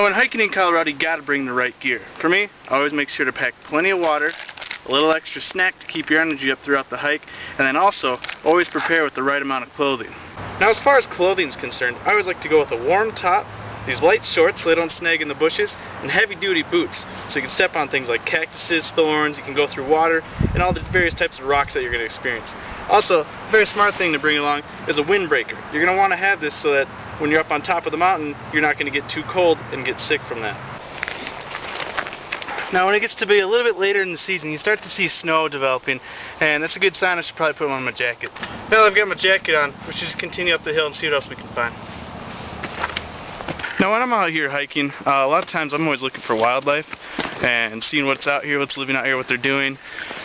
Now when hiking in Colorado, you gotta bring the right gear. For me, I always make sure to pack plenty of water, a little extra snack to keep your energy up throughout the hike, and then also always prepare with the right amount of clothing. Now as far as clothing is concerned, I always like to go with a warm top, these light shorts so they don't snag in the bushes, and heavy duty boots so you can step on things like cactuses, thorns, you can go through water, and all the various types of rocks that you're going to experience. Also, a very smart thing to bring along is a windbreaker. You're going to want to have this so that when you're up on top of the mountain, you're not going to get too cold and get sick from that. Now when it gets to be a little bit later in the season, you start to see snow developing, and that's a good sign. I should probably put on my jacket. Now I've got my jacket on, we should just continue up the hill and see what else we can find. Now when I'm out here hiking, a lot of times I'm always looking for wildlife and seeing what's out here, what's living out here, what they're doing,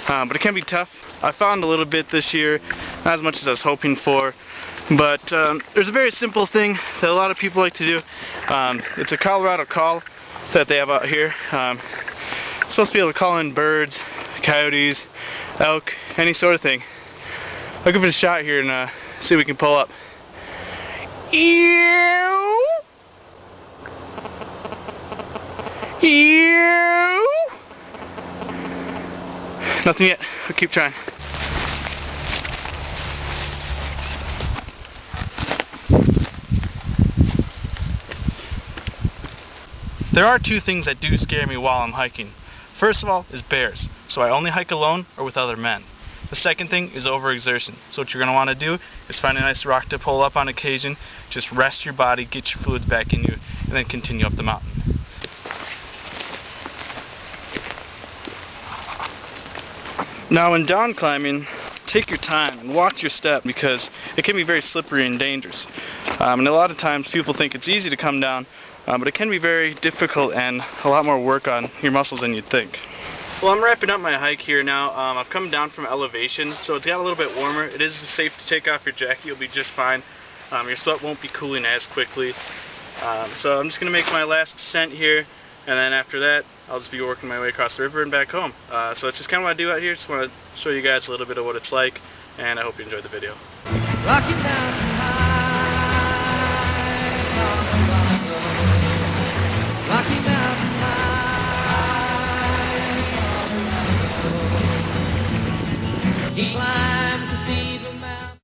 but it can be tough. I found a little bit this year, not as much as I was hoping for, but there's a very simple thing that a lot of people like to do. It's a Colorado call that they have out here. Supposed to be able to call in birds, coyotes, elk, any sort of thing. I'll give it a shot here and see if we can pull up. Ew! Ew! Nothing yet. I'll keep trying. There are two things that do scare me while I'm hiking. First of all is bears, so I only hike alone or with other men. The second thing is overexertion, so what you're going to want to do is find a nice rock to pull up on occasion, just rest your body, get your fluids back in you, and then continue up the mountain. Now when down climbing, take your time and watch your step because it can be very slippery and dangerous. And a lot of times people think it's easy to come down, but it can be very difficult and a lot more work on your muscles than you'd think. Well, I'm wrapping up my hike here now. I've come down from elevation, so it's got a little bit warmer. It is safe to take off your jacket, you'll be just fine. Your sweat won't be cooling as quickly. So I'm just going to make my last descent here, and then after that, I'll just be working my way across the river and back home. So it's just kind of what I do out here. Just want to show you guys a little bit of what it's like, and I hope you enjoyed the video. Rocking down.